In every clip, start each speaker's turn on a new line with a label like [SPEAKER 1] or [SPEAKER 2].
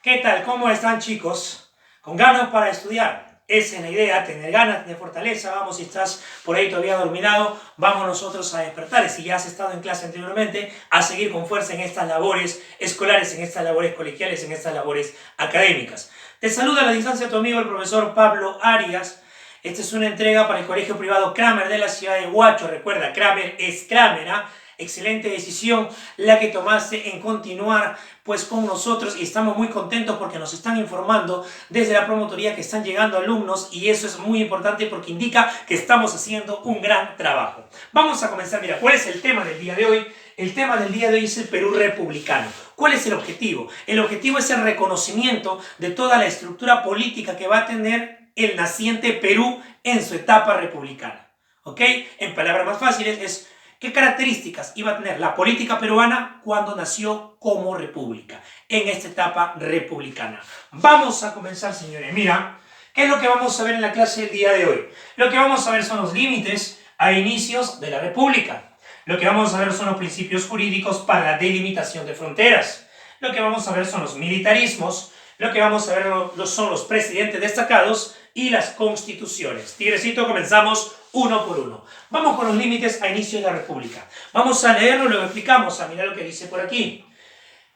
[SPEAKER 1] ¿Qué tal? ¿Cómo están, chicos? ¿Con ganas para estudiar? Esa es la idea, tener ganas, tener fortaleza. Vamos, si estás por ahí todavía dormido, vamos nosotros a despertar. Y si ya has estado en clase anteriormente, a seguir con fuerza en estas labores escolares, en estas labores colegiales, en estas labores académicas. Te saluda a la distancia tu amigo, el profesor Pablo Arias. Esta es una entrega para el colegio privado Kramer de la ciudad de Huacho. Recuerda, Kramer es Kramer, ¿ah? Excelente decisión la que tomaste en continuar pues con nosotros, y estamos muy contentos porque nos están informando desde la promotoría que están llegando alumnos, y eso es muy importante porque indica que estamos haciendo un gran trabajo. Vamos a comenzar. Mira, ¿cuál es el tema del día de hoy? El tema del día de hoy es el Perú republicano. ¿Cuál es el objetivo? El objetivo es el reconocimiento de toda la estructura política que va a tener el naciente Perú en su etapa republicana. ¿Ok? En palabras más fáciles es: ¿qué características iba a tener la política peruana cuando nació como república, en esta etapa republicana? Vamos a comenzar, señores. Mira, ¿qué es lo que vamos a ver en la clase del día de hoy? Lo que vamos a ver son los límites a inicios de la república. Lo que vamos a ver son los principios jurídicos para la delimitación de fronteras. Lo que vamos a ver son los militarismos. Lo que vamos a ver son los presidentes destacados y las constituciones. Tigrecito, comenzamos uno por uno. Vamos con los límites a inicio de la República. Vamos a leerlo y luego explicamos. A mirar lo que dice por aquí.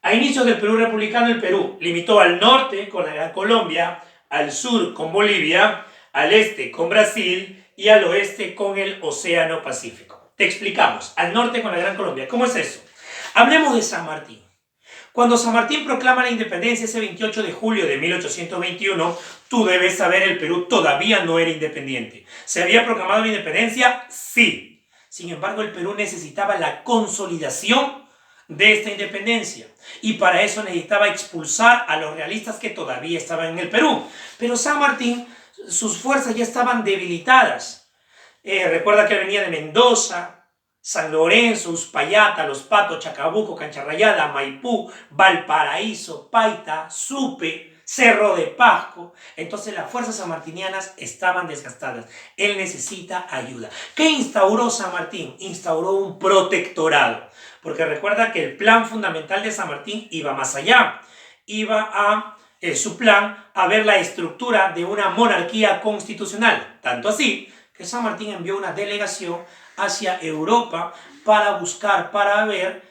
[SPEAKER 1] A inicios del Perú republicano, el Perú limitó al norte con la Gran Colombia, al sur con Bolivia, al este con Brasil y al oeste con el Océano Pacífico. Te explicamos. Al norte con la Gran Colombia. ¿Cómo es eso? Hablemos de San Martín. Cuando San Martín proclama la independencia ese 28 de julio de 1821, tú debes saber, el Perú todavía no era independiente. ¿Se había proclamado la independencia? Sí. Sin embargo, el Perú necesitaba la consolidación de esta independencia, y para eso necesitaba expulsar a los realistas que todavía estaban en el Perú. Pero San Martín, sus fuerzas ya estaban debilitadas. Recuerda que venía de Mendoza, San Lorenzo, Uspallata, Los Patos, Chacabuco, Cancha Rayada, Maipú, Valparaíso, Paita, Supe, Cerro de Pasco. Entonces las fuerzas sanmartinianas estaban desgastadas. Él necesita ayuda. ¿Qué instauró San Martín? Instauró un protectorado. Porque recuerda que el plan fundamental de San Martín iba más allá. Iba a su plan a ver la estructura de una monarquía constitucional. Tanto así que San Martín envió una delegación hacia Europa para buscar, para ver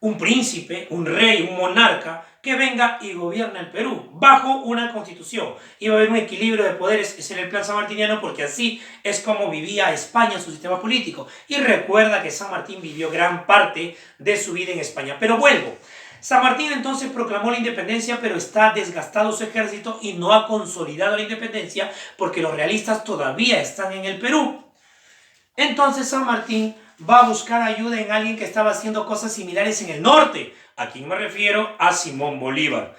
[SPEAKER 1] un príncipe, un rey, un monarca que venga y gobierne el Perú bajo una constitución. Iba a haber un equilibrio de poderes, ese era el plan sanmartiniano, porque así es como vivía España su sistema político. Y recuerda que San Martín vivió gran parte de su vida en España. Pero vuelvo. San Martín entonces proclamó la independencia, pero está desgastado su ejército y no ha consolidado la independencia porque los realistas todavía están en el Perú. Entonces San Martín va a buscar ayuda en alguien que estaba haciendo cosas similares en el norte. ¿A quién me refiero? A Simón Bolívar.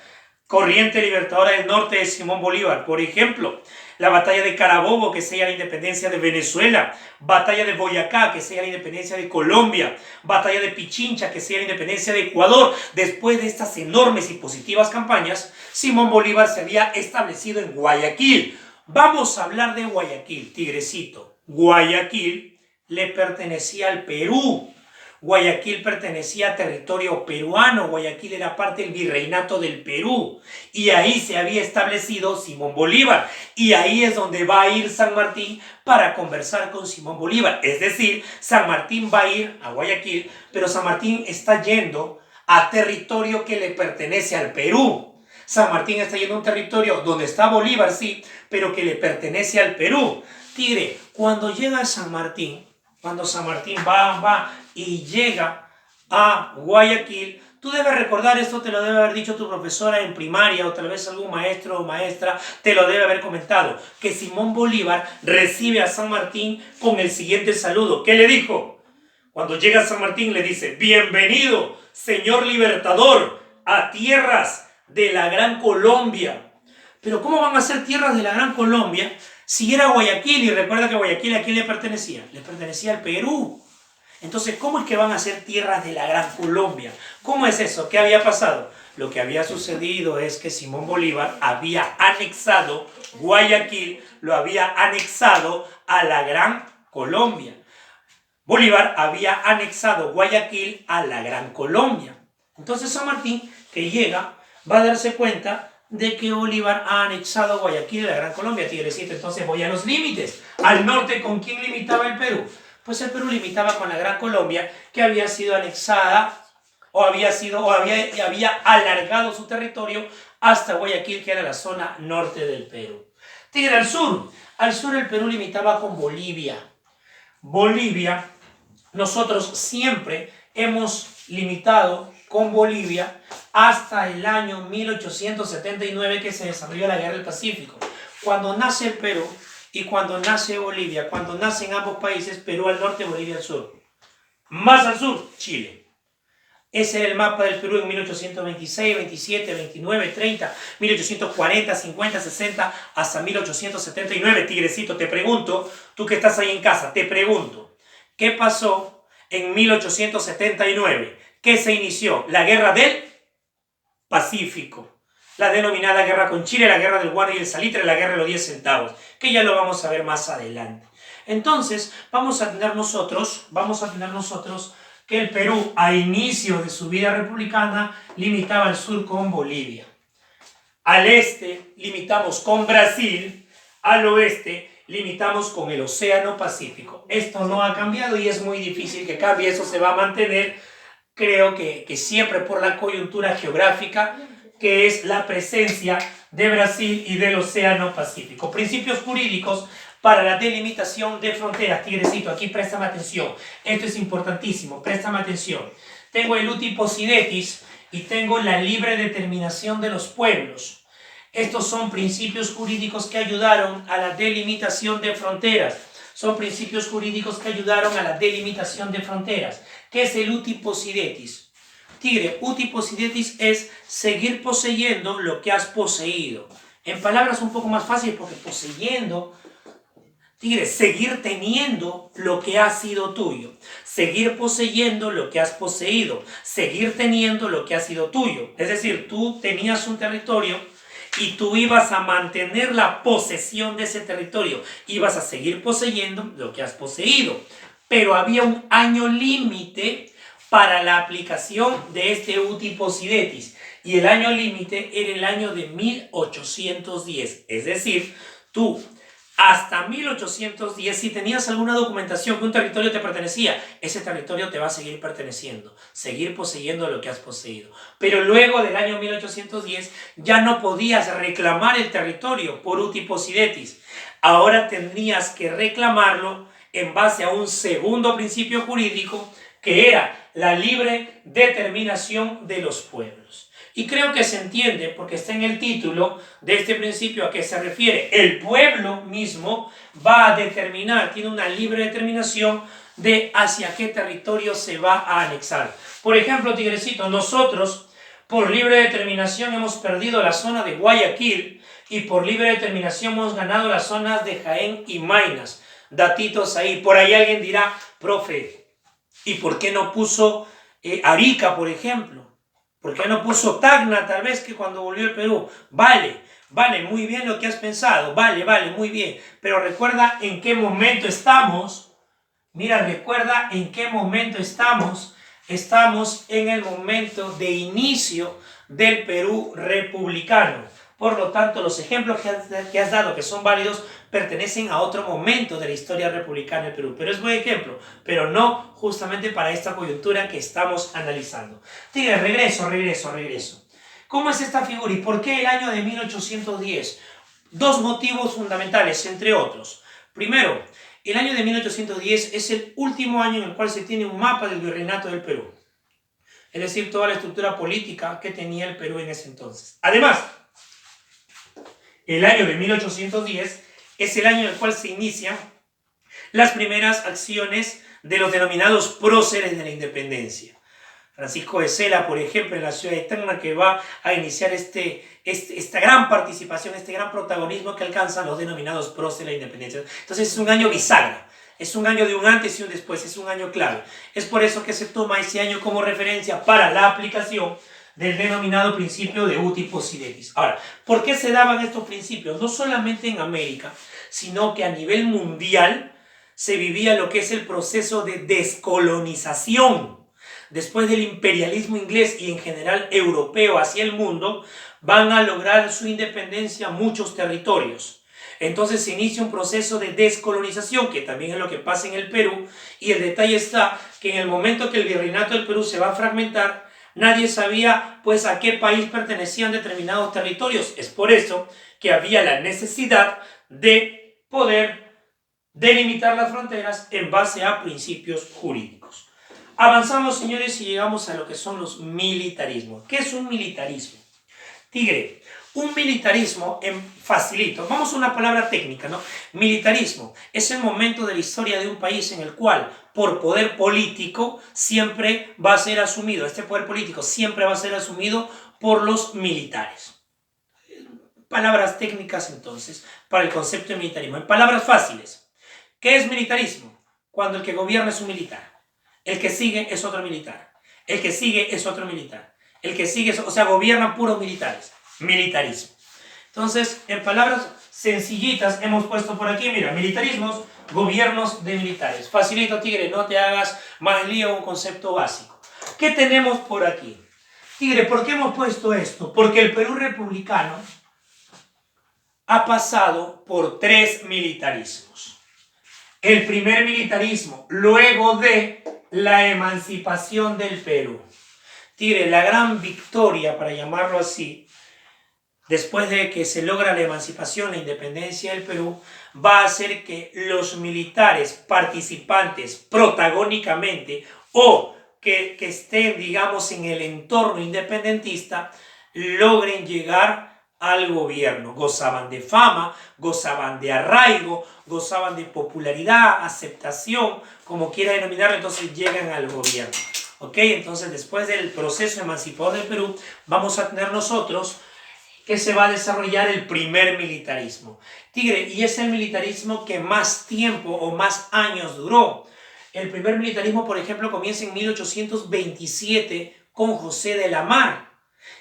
[SPEAKER 1] Corriente libertadora del norte de Simón Bolívar. Por ejemplo, la batalla de Carabobo, que sella la independencia de Venezuela. Batalla de Boyacá, que sella la independencia de Colombia. Batalla de Pichincha, que sella la independencia de Ecuador. Después de estas enormes y positivas campañas, Simón Bolívar se había establecido en Guayaquil. Vamos a hablar de Guayaquil, tigrecito. Guayaquil le pertenecía al Perú. Guayaquil pertenecía a territorio peruano. Guayaquil era parte del virreinato del Perú. Y ahí se había establecido Simón Bolívar. Y ahí es donde va a ir San Martín para conversar con Simón Bolívar. Es decir, San Martín va a ir a Guayaquil, pero San Martín está yendo a territorio que le pertenece al Perú. San Martín está yendo a un territorio donde está Bolívar, sí, pero que le pertenece al Perú. Tigre, cuando llega San Martín, cuando San Martín va y llega a Guayaquil, tú debes recordar, esto te lo debe haber dicho tu profesora en primaria, o tal vez algún maestro o maestra te lo debe haber comentado, que Simón Bolívar recibe a San Martín con el siguiente saludo. ¿Qué le dijo? Cuando llega San Martín le dice: bienvenido, señor libertador, a tierras de la Gran Colombia. Pero ¿cómo van a ser tierras de la Gran Colombia si era Guayaquil? Y recuerda que Guayaquil, ¿a quién le pertenecía? Le pertenecía al Perú. Entonces, ¿cómo es que van a ser tierras de la Gran Colombia? ¿Cómo es eso? ¿Qué había pasado? Lo que había sucedido es que Simón Bolívar había anexado Guayaquil, lo había anexado a la Gran Colombia. Bolívar había anexado Guayaquil a la Gran Colombia. Entonces San Martín, que llega, va a darse cuenta de que Bolívar ha anexado Guayaquil a la Gran Colombia, Tigrecito. Entonces voy a los límites. Al norte, ¿con quién limitaba el Perú? Pues el Perú limitaba con la Gran Colombia, que había sido anexada había alargado su territorio hasta Guayaquil, que era la zona norte del Perú. Tigre, al sur el Perú limitaba con Bolivia. Bolivia, nosotros siempre hemos limitado con Bolivia hasta el año 1879, que se desarrolló la Guerra del Pacífico. Cuando nace el Perú y cuando nace Bolivia, cuando nacen ambos países, Perú al norte, Bolivia al sur. Más al sur, Chile. Ese era el mapa del Perú en 1826, 27, 29, 30, 1840, 50, 60, hasta 1879. Tigrecito, te pregunto, tú que estás ahí en casa, te pregunto, ¿qué pasó en 1879? ¿Qué se inició? La Guerra del Pacífico, la denominada guerra con Chile, la guerra del guardia y el salitre, la guerra de los 10 centavos, que ya lo vamos a ver más adelante. Entonces, vamos a tener nosotros que el Perú, a inicio de su vida republicana, limitaba al sur con Bolivia. Al este, limitamos con Brasil. Al oeste, limitamos con el Océano Pacífico. Esto no ha cambiado y es muy difícil que cambie. Eso se va a mantener, creo que siempre por la coyuntura geográfica, que es la presencia de Brasil y del Océano Pacífico. Principios jurídicos para la delimitación de fronteras. Tigrecito, aquí préstame atención. Esto es importantísimo, préstame atención. Tengo el uti possidetis y tengo la libre determinación de los pueblos. Estos son principios jurídicos que ayudaron a la delimitación de fronteras. Son principios jurídicos que ayudaron a la delimitación de fronteras. ¿Qué es el uti possidetis? Tigre, uti possidetis es seguir poseyendo lo que has poseído. En palabras un poco más fáciles, porque poseyendo, Tigre, seguir teniendo lo que ha sido tuyo, seguir poseyendo lo que has poseído, seguir teniendo lo que ha sido tuyo. Es decir, tú tenías un territorio y tú ibas a mantener la posesión de ese territorio, ibas a seguir poseyendo lo que has poseído, pero había un año límite para la aplicación de este uti possidetis, y el año límite era el año de 1810, es decir, tú hasta 1810, si tenías alguna documentación que un territorio te pertenecía, ese territorio te va a seguir perteneciendo, seguir poseyendo lo que has poseído. Pero luego del año 1810 ya no podías reclamar el territorio por uti possidetis. Ahora tendrías que reclamarlo en base a un segundo principio jurídico, que era la libre determinación de los pueblos. Y creo que se entiende, porque está en el título de este principio a qué se refiere. El pueblo mismo va a determinar, tiene una libre determinación de hacia qué territorio se va a anexar. Por ejemplo, Tigrecito, nosotros por libre determinación hemos perdido la zona de Guayaquil y por libre determinación hemos ganado las zonas de Jaén y Maynas. Datitos ahí. Por ahí alguien dirá, profe, ¿y por qué no puso Arica, por ejemplo? ¿Por qué no puso Tacna, tal vez, que cuando volvió el Perú? Vale, muy bien lo que has pensado, vale, muy bien. Pero recuerda en qué momento estamos. Mira, recuerda en qué momento estamos. Estamos en el momento de inicio del Perú republicano. Por lo tanto, los ejemplos que has dado, que son válidos, pertenecen a otro momento de la historia republicana del Perú. Pero es buen ejemplo, pero no justamente para esta coyuntura que estamos analizando. Tigre, regreso. ¿Cómo es esta figura y por qué el año de 1810? Dos motivos fundamentales, entre otros. Primero, el año de 1810 es el último año en el cual se tiene un mapa del virreinato del Perú. Es decir, toda la estructura política que tenía el Perú en ese entonces. Además, el año de 1810 es el año en el cual se inician las primeras acciones de los denominados próceres de la independencia. Francisco de Sela, por ejemplo, en la ciudad de Tacna, que va a iniciar esta gran participación, este gran protagonismo que alcanzan los denominados próceres de la independencia. Entonces es un año bisagra, es un año de un antes y un después, es un año clave. Es por eso que se toma ese año como referencia para la aplicación del denominado principio de uti possidetis. Ahora, ¿por qué se daban estos principios? No solamente en América, sino que a nivel mundial se vivía lo que es el proceso de descolonización. después del imperialismo inglés y en general europeo hacia el mundo, van a lograr su independencia muchos territorios. Entonces se inicia un proceso de descolonización, que también es lo que pasa en el Perú, y el detalle está que en el momento que el virreinato del Perú se va a fragmentar, nadie sabía pues a qué país pertenecían determinados territorios. Es por eso que había la necesidad de poder delimitar las fronteras en base a principios jurídicos. Avanzamos, señores, y llegamos a lo que son los militarismos. ¿Qué es un militarismo? Tigre, un militarismo, facilito, vamos a una palabra técnica, ¿no? Militarismo es el momento de la historia de un país en el cual, por poder político, siempre va a ser asumido, este poder político siempre va a ser asumido por los militares. Palabras técnicas, entonces, para el concepto de militarismo. En palabras fáciles, ¿qué es militarismo? Cuando el que gobierna es un militar, el que sigue es otro militar, el que sigue es otro militar, el que sigue, o sea, gobiernan puros militares. Militarismo. Entonces, en palabras sencillitas hemos puesto por aquí, mira, militarismos, gobiernos de militares. Facilito, Tigre, no te hagas más lío, un concepto básico. ¿Qué tenemos por aquí? Tigre, ¿por qué hemos puesto esto? Porque el Perú republicano ha pasado por 3 militarismos. El primer militarismo, luego de la emancipación del Perú. Tigre, la gran victoria, para llamarlo así, después de que se logra la emancipación, la independencia del Perú, va a hacer que los militares participantes protagónicamente o que estén, digamos, en el entorno independentista, logren llegar al gobierno. Gozaban de fama, gozaban de arraigo, gozaban de popularidad, aceptación, como quiera denominarlo, entonces llegan al gobierno. ¿Ok? Entonces, después del proceso emancipador del Perú, vamos a tener nosotros que se va a desarrollar el primer militarismo. Tigre, y es el militarismo que más tiempo o más años duró. El primer militarismo, por ejemplo, comienza en 1827 con José de la Mar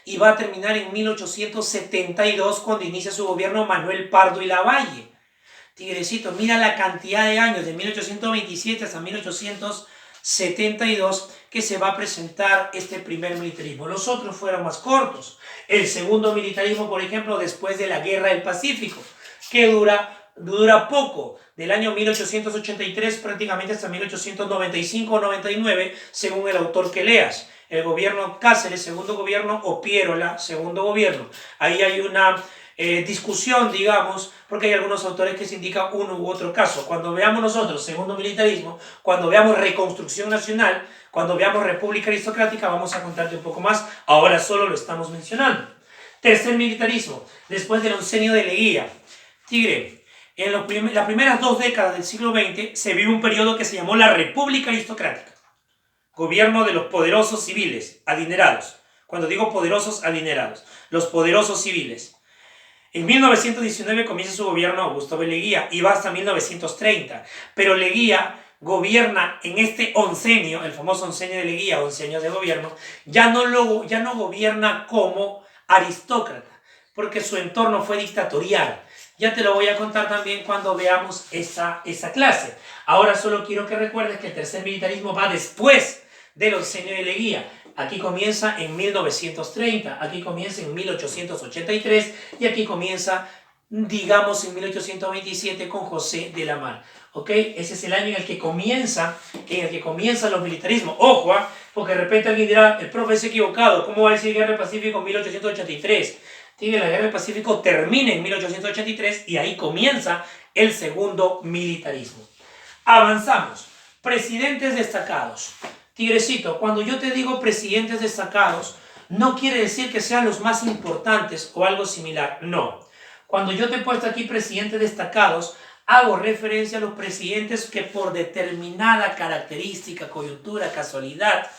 [SPEAKER 1] y va a terminar en 1872 cuando inicia su gobierno Manuel Pardo y Lavalle. Tigrecito, mira la cantidad de años, de 1827 hasta 1872, que se va a presentar este primer militarismo. Los otros fueron más cortos. El segundo militarismo, por ejemplo, después de la Guerra del Pacífico, que dura poco, del año 1883 prácticamente hasta 1895 o 99, según el autor que leas. El gobierno Cáceres, segundo gobierno, o Pierola, segundo gobierno. Ahí hay una discusión, digamos, porque hay algunos autores que se indican uno u otro caso. Cuando veamos nosotros segundo militarismo, cuando veamos reconstrucción nacional, cuando veamos república aristocrática, vamos a contarte un poco más. Ahora solo lo estamos mencionando. Tercer militarismo, después del oncenio de Leguía. Tigre, en las primeras 2 décadas del siglo XX se vive un periodo que se llamó la república aristocrática. Gobierno de los poderosos civiles, adinerados. Cuando digo poderosos, adinerados. Los poderosos civiles. En 1919 comienza su gobierno Augusto B. Leguía y va hasta 1930. Pero Leguía gobierna en este oncenio, el famoso oncenio de Leguía, 11 años de gobierno, ya no gobierna como aristócrata, porque su entorno fue dictatorial. Ya te lo voy a contar también cuando veamos esa clase. Ahora solo quiero que recuerdes que el tercer militarismo va después del oncenio de Leguía. Aquí comienza en 1930, aquí comienza en 1883 y aquí comienza, digamos, en 1827 con José de la Mar. ¿Ok? Ese es el año en el que comienzan los militarismos. Ojo, porque de repente alguien dirá, el profe es equivocado, ¿cómo va a decir Guerra del Pacífico en 1883? La Guerra del Pacífico termina en 1883 y ahí comienza el segundo militarismo. Avanzamos. Presidentes destacados. Tigrecito, cuando yo te digo presidentes destacados, no quiere decir que sean los más importantes o algo similar, no. Cuando yo te he puesto aquí presidentes destacados, hago referencia a los presidentes que por determinada característica, coyuntura, casualidad,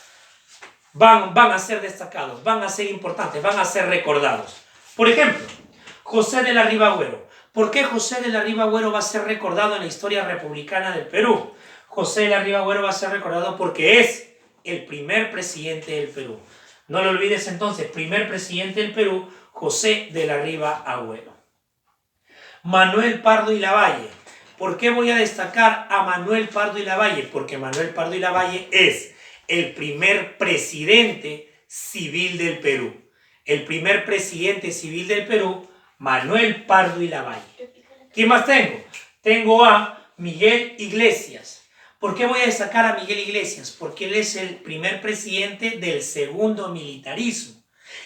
[SPEAKER 1] van a ser destacados, van a ser importantes, van a ser recordados. Por ejemplo, José de la Riva Agüero. ¿Por qué José de la Riva Agüero va a ser recordado en la historia republicana del Perú? José de la Riva Agüero va a ser recordado porque es el primer presidente del Perú. No lo olvides entonces, primer presidente del Perú, José de la Riva Agüero. Manuel Pardo y Lavalle. ¿Por qué voy a destacar a Manuel Pardo y Lavalle? Porque Manuel Pardo y Lavalle es el primer presidente civil del Perú. El primer presidente civil del Perú, Manuel Pardo y Lavalle. ¿Quién más tengo? Tengo a Miguel Iglesias. ¿Por qué voy a destacar a Miguel Iglesias? Porque él es el primer presidente del segundo militarismo.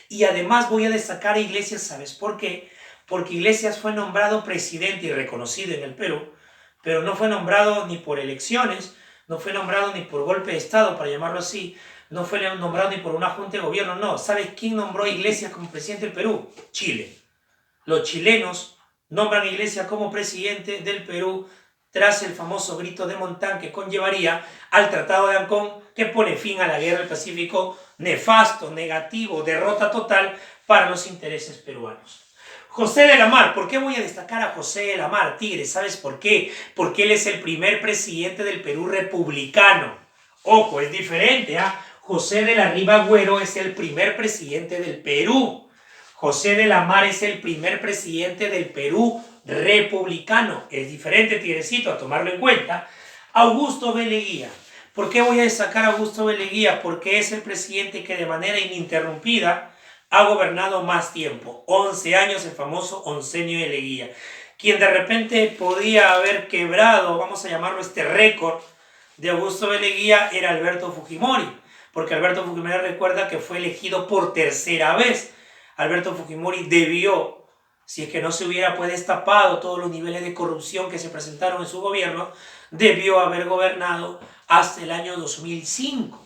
[SPEAKER 1] Y además voy a destacar a Iglesias, ¿sabes por qué? Porque Iglesias fue nombrado presidente y reconocido en el Perú, pero no fue nombrado ni por elecciones, no fue nombrado ni por golpe de Estado, para llamarlo así, no fue nombrado ni por una junta de gobierno, no. ¿Sabes quién nombró a Iglesias como presidente del Perú? Chile. Los chilenos nombran a Iglesias como presidente del Perú tras el famoso grito de Montán que conllevaría al Tratado de Ancón, que pone fin a la Guerra del Pacífico, nefasto, negativo, derrota total para los intereses peruanos. José de la Mar. ¿Por qué voy a destacar a José de la Mar, Tigre? ¿Sabes por qué? Porque él es el primer presidente del Perú republicano. Ojo, es diferente, ¿ah? José de la Riva Agüero es el primer presidente del Perú. José de la Mar es el primer presidente del Perú republicano. Es diferente, Tigrecito, a tomarlo en cuenta. Augusto B. Leguía. ¿Por qué voy a destacar a Augusto B. Leguía? Porque es el presidente que de manera ininterrumpida ha gobernado más tiempo. 11 años, el famoso oncenio de Leguía. Quien de repente podía haber quebrado, vamos a llamarlo este récord de Augusto B. Leguía, era Alberto Fujimori. Porque Alberto Fujimori recuerda que fue elegido por tercera vez. Alberto Fujimori debió, si es que no se hubiera pues destapado todos los niveles de corrupción que se presentaron en su gobierno, debió haber gobernado hasta el año 2005.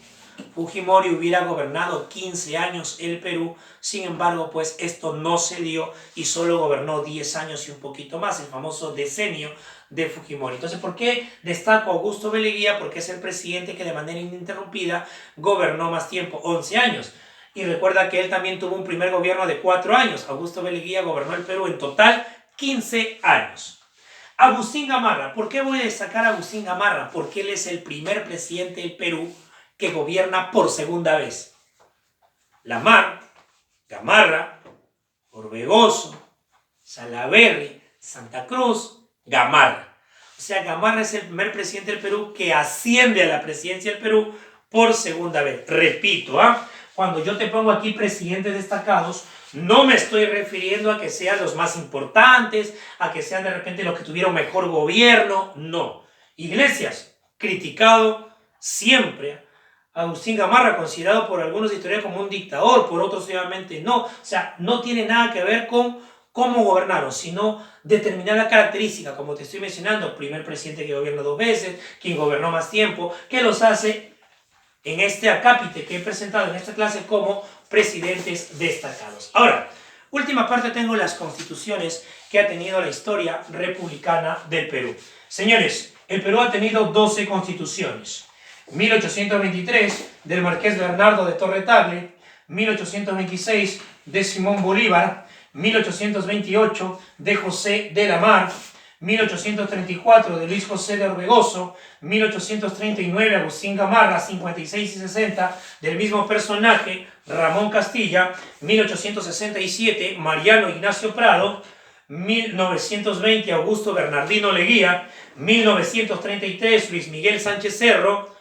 [SPEAKER 1] Fujimori hubiera gobernado 15 años el Perú, sin embargo pues esto no se dio y solo gobernó 10 años y un poquito más, el famoso decenio de Fujimori. Entonces, ¿por qué destaco a Augusto B. Leguía? Porque es el presidente que de manera ininterrumpida gobernó más tiempo, 11 años. Y recuerda que él también tuvo un primer gobierno de 4 años. Augusto B. Leguía gobernó el Perú en total 15 años. Agustín Gamarra. ¿Por qué voy a destacar a Agustín Gamarra? Porque él es el primer presidente del Perú que gobierna por segunda vez. Lamar, Gamarra, Orbegoso, Salaverry, Santa Cruz, Gamarra. O sea, Gamarra es el primer presidente del Perú que asciende a la presidencia del Perú por segunda vez. Repito, cuando yo te pongo aquí presidentes destacados, no me estoy refiriendo a que sean los más importantes, a que sean de repente los que tuvieron mejor gobierno, no. Iglesias, criticado siempre. Agustín Gamarra, considerado por algunos historiadores como un dictador, por otros obviamente no. O sea, no tiene nada que ver con cómo gobernaron, sino determinar la característica, como te estoy mencionando, primer presidente que gobierna 2 veces, quien gobernó más tiempo, que los hace en este acápite que he presentado en esta clase como presidentes destacados. Ahora, última parte, tengo las constituciones que ha tenido la historia republicana del Perú. Señores, el Perú ha tenido 12 constituciones. 1823 del Marqués Bernardo de Torre-Tagle, 1826 de Simón Bolívar, 1828 de José de la Mar, 1834 de Luis José de Orbegoso, 1839 Agustín Gamarra, 56 y 60 del mismo personaje, Ramón Castilla, 1867 Mariano Ignacio Prado, 1920 Augusto Bernardino Leguía, 1933 Luis Miguel Sánchez Cerro,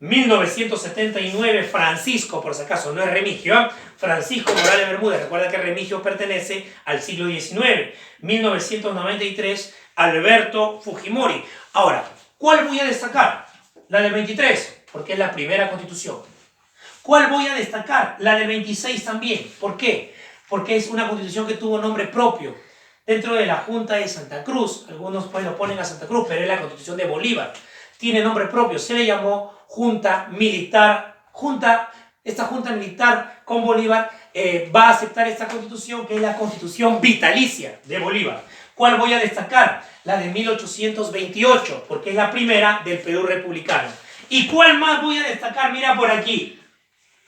[SPEAKER 1] 1979 Francisco, por si acaso no es Remigio, Francisco Morales Bermúdez, recuerda que Remigio pertenece al siglo XIX, 1993 Alberto Fujimori. Ahora, ¿cuál voy a destacar? La del 23, porque es la primera constitución. ¿Cuál voy a destacar? La del 26 también. ¿Por qué? Porque es una constitución que tuvo nombre propio dentro de la Junta de Santa Cruz. Algunos pues lo ponen a Santa Cruz, pero es la constitución de Bolívar. Tiene nombre propio, se le llamó Junta Militar. Esta Junta Militar con Bolívar va a aceptar esta constitución, que es la constitución vitalicia de Bolívar. ¿Cuál voy a destacar? La de 1828, porque es la primera del Perú republicano. ¿Y cuál más voy a destacar? Mira por aquí.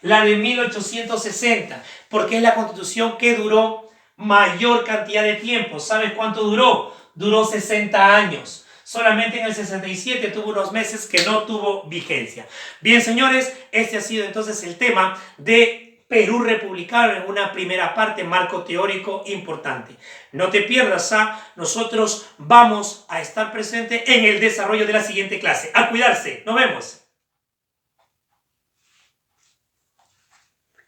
[SPEAKER 1] La de 1860, porque es la constitución que duró mayor cantidad de tiempo. ¿Sabes cuánto duró? Duró 60 años. Solamente en el 67 tuvo unos meses que no tuvo vigencia. Bien, señores, este ha sido entonces el tema de Perú republicano en una primera parte, marco teórico importante. No te pierdas, nosotros vamos a estar presentes en el desarrollo de la siguiente clase. A cuidarse, nos vemos.